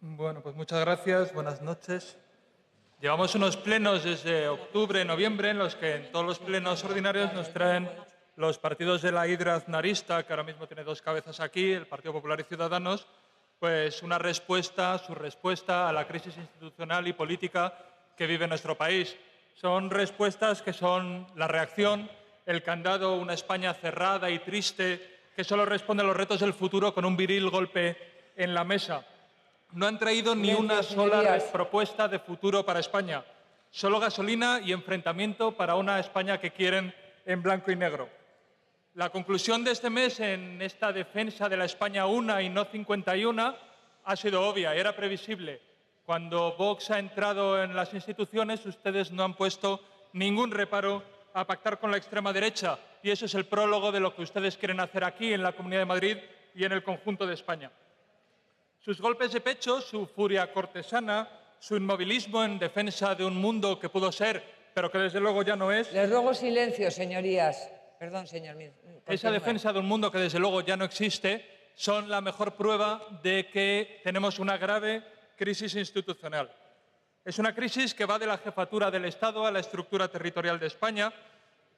Bueno, pues muchas gracias. Buenas noches. Llevamos unos plenos desde octubre, noviembre, en los que en todos los plenos ordinarios nos traen los partidos de la hidra aznarista, que ahora mismo tiene dos cabezas aquí, el Partido Popular y Ciudadanos, pues una respuesta, su respuesta a la crisis institucional y política que vive nuestro país. Son respuestas que son la reacción, el candado, una España cerrada y triste que solo responde a los retos del futuro con un viril golpe en la mesa. No han traído ni una sola propuesta de futuro para España. Solo gasolina y enfrentamiento para una España que quieren en blanco y negro. La conclusión de este mes en esta defensa de la España una y no 51 ha sido obvia, era previsible. Cuando Vox ha entrado en las instituciones, ustedes no han puesto ningún reparo a pactar con la extrema derecha, y eso es el prólogo de lo que ustedes quieren hacer aquí en la Comunidad de Madrid y en el conjunto de España. Sus golpes de pecho, su furia cortesana, su inmovilismo en defensa de un mundo que pudo ser, pero que desde luego ya no es. Les ruego silencio, señorías. Perdón, señor. Esa defensa de un mundo que desde luego ya no existe son la mejor prueba de que tenemos una grave crisis institucional. Es una crisis que va de la jefatura del Estado a la estructura territorial de España,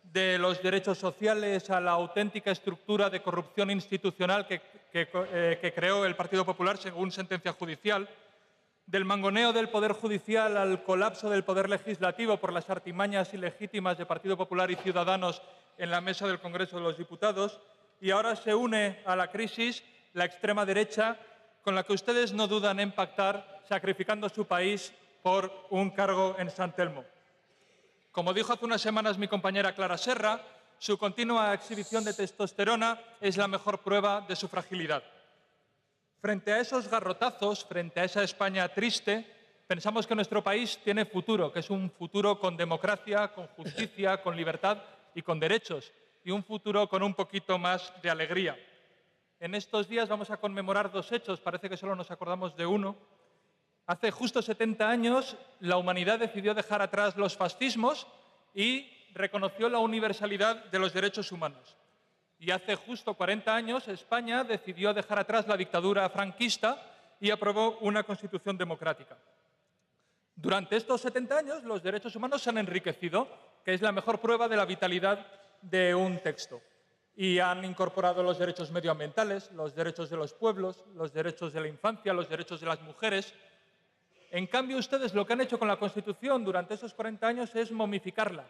de los derechos sociales a la auténtica estructura de corrupción institucional que creó el Partido Popular según sentencia judicial, del mangoneo del Poder Judicial al colapso del Poder Legislativo por las artimañas ilegítimas de Partido Popular y Ciudadanos en la mesa del Congreso de los Diputados, y ahora se une a la crisis la extrema derecha, con la que ustedes no dudan en pactar, sacrificando su país por un cargo en San Telmo. Como dijo hace unas semanas mi compañera Clara Serra, su continua exhibición de testosterona es la mejor prueba de su fragilidad. Frente a esos garrotazos, frente a esa España triste, pensamos que nuestro país tiene futuro, que es un futuro con democracia, con justicia, con libertad y con derechos, y un futuro con un poquito más de alegría. En estos días vamos a conmemorar dos hechos, parece que solo nos acordamos de uno. Hace justo 70 años la humanidad decidió dejar atrás los fascismos y reconoció la universalidad de los derechos humanos. Y hace justo 40 años España decidió dejar atrás la dictadura franquista y aprobó una constitución democrática. Durante estos 70 años los derechos humanos se han enriquecido, que es la mejor prueba de la vitalidad de un texto. Y han incorporado los derechos medioambientales, los derechos de los pueblos, los derechos de la infancia, los derechos de las mujeres. En cambio, ustedes lo que han hecho con la Constitución durante esos 40 años es momificarla,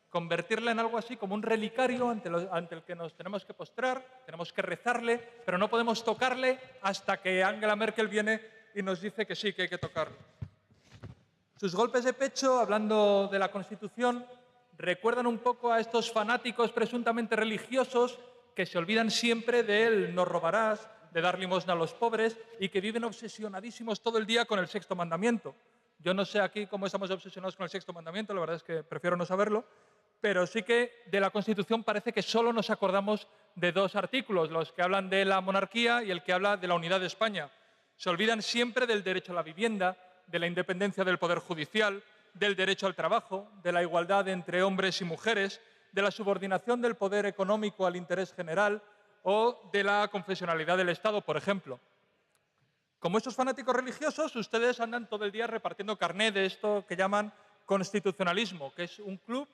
convertirla en algo así como un relicario ante el que nos tenemos que postrar, tenemos que rezarle, pero no podemos tocarle hasta que Angela Merkel viene y nos dice que sí, que hay que tocarlo. Sus golpes de pecho, hablando de la Constitución, recuerdan un poco a estos fanáticos presuntamente religiosos que se olvidan siempre del no robarás, de dar limosna a los pobres y que viven obsesionadísimos todo el día con el sexto mandamiento. Yo no sé aquí cómo estamos obsesionados con el sexto mandamiento, la verdad es que prefiero no saberlo, pero sí que de la Constitución parece que solo nos acordamos de dos artículos, los que hablan de la monarquía y el que habla de la unidad de España. Se olvidan siempre del derecho a la vivienda, de la independencia del Poder Judicial, del derecho al trabajo, de la igualdad entre hombres y mujeres, de la subordinación del poder económico al interés general o de la confesionalidad del Estado, por ejemplo. Como estos fanáticos religiosos, ustedes andan todo el día repartiendo carné de esto que llaman constitucionalismo, que es un club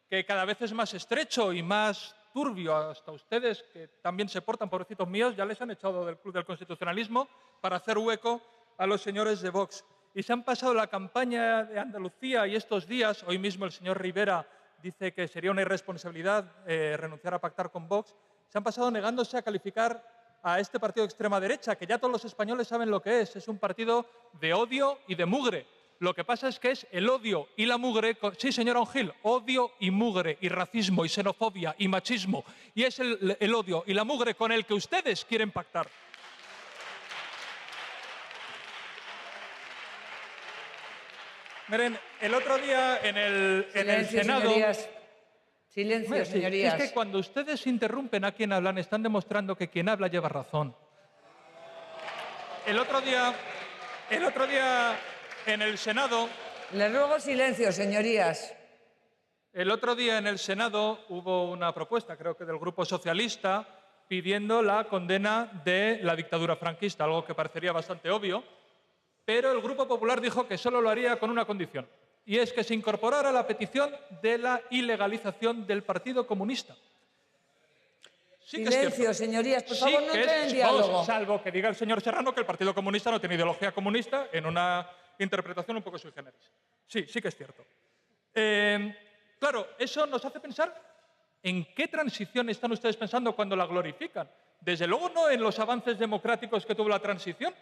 que cada vez es más estrecho y más turbio. Hasta ustedes, que también se portan, pobrecitos míos, ya les han echado del club del constitucionalismo para hacer hueco a los señores de Vox. Y se han pasado la campaña de Andalucía y estos días, hoy mismo el señor Rivera dice que sería una irresponsabilidad renunciar a pactar con Vox, se han pasado negándose a calificar a este partido de extrema derecha, que ya todos los españoles saben lo que es un partido de odio y de mugre. Lo que pasa es que es el odio y la mugre, sí señor Angel, odio y mugre y racismo y xenofobia y machismo, y es el odio y la mugre con el que ustedes quieren pactar. Miren, el otro día en el Senado... Señorías. Silencio, señorías. Es que cuando ustedes interrumpen a quien hablan, están demostrando que quien habla lleva razón. El otro día en el Senado... Les ruego silencio, señorías. El otro día en el Senado hubo una propuesta, creo que del Grupo Socialista, pidiendo la condena de la dictadura franquista, algo que parecería bastante obvio. pero el Grupo Popular dijo que solo lo haría con una condición, y es que se incorporara la petición de la ilegalización del Partido Comunista. Sí que es Silencio, cierto. señorías, por Sí favor, no que entren en vamos, diálogo. salvo que diga el señor Serrano que el Partido Comunista no tiene ideología comunista en una interpretación un poco sui generis. Sí, sí que es cierto. Claro, eso nos hace pensar en qué transición están ustedes pensando cuando la glorifican. Desde luego no en los avances democráticos que tuvo la transición.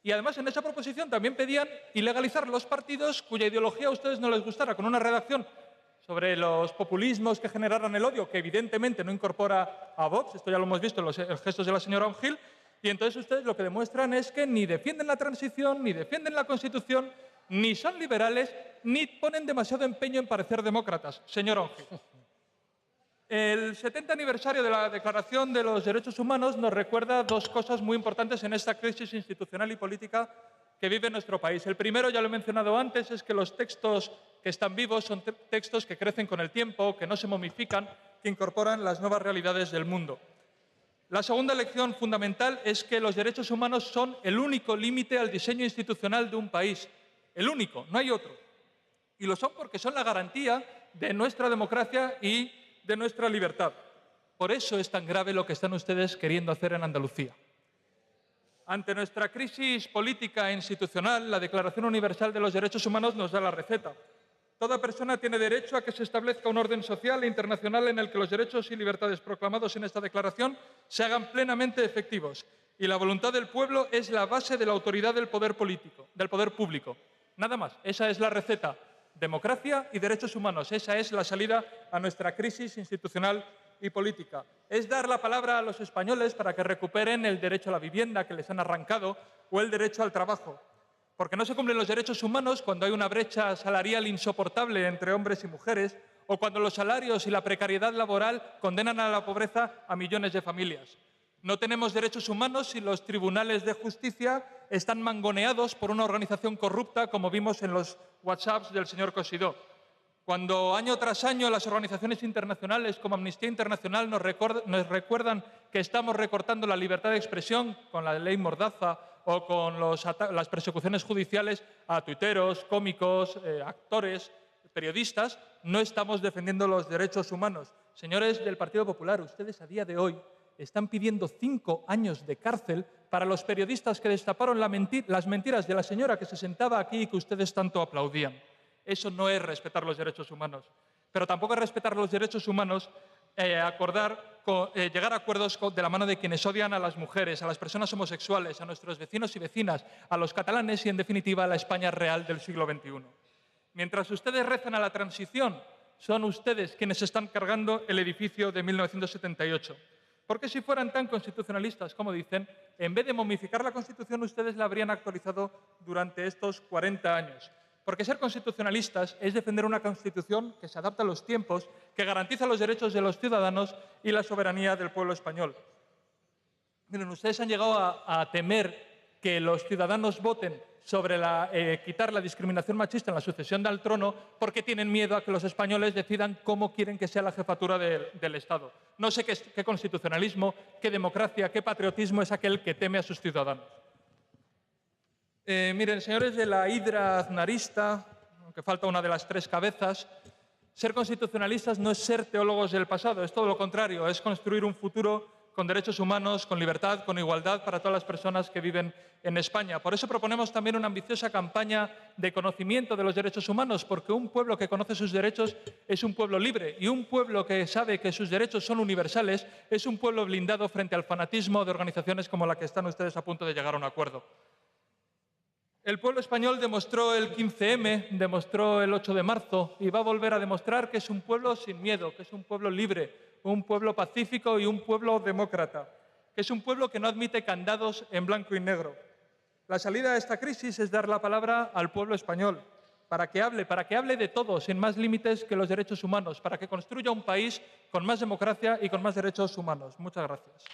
Y además en esa proposición también pedían ilegalizar los partidos cuya ideología a ustedes no les gustara, con una redacción sobre los populismos que generaran el odio, que evidentemente no incorpora a Vox, esto ya lo hemos visto en los gestos de la señora Ongil, y entonces ustedes lo que demuestran es que ni defienden la transición, ni defienden la Constitución, ni son liberales, ni ponen demasiado empeño en parecer demócratas, señora Ongil. El 70 aniversario de la Declaración de los Derechos Humanos nos recuerda dos cosas muy importantes en esta crisis institucional y política que vive nuestro país. El primero, ya lo he mencionado antes, es que los textos que están vivos son textos que crecen con el tiempo, que no se momifican, que incorporan las nuevas realidades del mundo. La segunda lección fundamental es que los derechos humanos son el único límite al diseño institucional de un país. El único, no hay otro. Y lo son porque son la garantía de nuestra democracia y de nuestra libertad. Por eso es tan grave lo que están ustedes queriendo hacer en Andalucía. Ante nuestra crisis política e institucional, la Declaración Universal de los Derechos Humanos nos da la receta. Toda persona tiene derecho a que se establezca un orden social e internacional en el que los derechos y libertades proclamados en esta declaración se hagan plenamente efectivos. Y la voluntad del pueblo es la base de la autoridad del poder político, del poder público. Nada más. Esa es la receta. Democracia y derechos humanos. Esa es la salida a nuestra crisis institucional y política. Es dar la palabra a los españoles para que recuperen el derecho a la vivienda que les han arrancado o el derecho al trabajo. Porque no se cumplen los derechos humanos cuando hay una brecha salarial insoportable entre hombres y mujeres o cuando los salarios y la precariedad laboral condenan a la pobreza a millones de familias. No tenemos derechos humanos si los tribunales de justicia están mangoneados por una organización corrupta, como vimos en los WhatsApps del señor Cosidó. Cuando año tras año las organizaciones internacionales como Amnistía Internacional nos recuerdan que estamos recortando la libertad de expresión con la ley Mordaza o con las persecuciones judiciales a tuiteros, cómicos, actores, periodistas, no estamos defendiendo los derechos humanos. Señores del Partido Popular, ustedes a día de hoy están pidiendo 5 años de cárcel para los periodistas que destaparon las mentiras de la señora que se sentaba aquí y que ustedes tanto aplaudían. Eso no es respetar los derechos humanos. Pero tampoco es respetar los derechos humanos llegar a acuerdos de la mano de quienes odian a las mujeres, a las personas homosexuales, a nuestros vecinos y vecinas, a los catalanes y, en definitiva, a la España real del siglo XXI. Mientras ustedes rezan a la transición, son ustedes quienes están cargando el edificio de 1978. Porque si fueran tan constitucionalistas como dicen, en vez de momificar la Constitución, ustedes la habrían actualizado durante estos 40 años. Porque ser constitucionalistas es defender una Constitución que se adapta a los tiempos, que garantiza los derechos de los ciudadanos y la soberanía del pueblo español. Miren, ustedes han llegado a temer que los ciudadanos voten sobre quitar la discriminación machista en la sucesión al trono porque tienen miedo a que los españoles decidan cómo quieren que sea la jefatura del Estado. No sé qué constitucionalismo, qué democracia, qué patriotismo es aquel que teme a sus ciudadanos. Miren, señores de la hidra aznarista, aunque falta una de las 3 cabezas, ser constitucionalistas no es ser teólogos del pasado, es todo lo contrario, es construir un futuro con derechos humanos, con libertad, con igualdad para todas las personas que viven en España. Por eso proponemos también una ambiciosa campaña de conocimiento de los derechos humanos, porque un pueblo que conoce sus derechos es un pueblo libre, y un pueblo que sabe que sus derechos son universales es un pueblo blindado frente al fanatismo de organizaciones como la que están ustedes a punto de llegar a un acuerdo. El pueblo español demostró el 15M, demostró el 8 de marzo y va a volver a demostrar que es un pueblo sin miedo, que es un pueblo libre, un pueblo pacífico y un pueblo demócrata, que es un pueblo que no admite candados en blanco y negro. La salida a esta crisis es dar la palabra al pueblo español para que hable de todo, sin más límites que los derechos humanos, para que construya un país con más democracia y con más derechos humanos. Muchas gracias.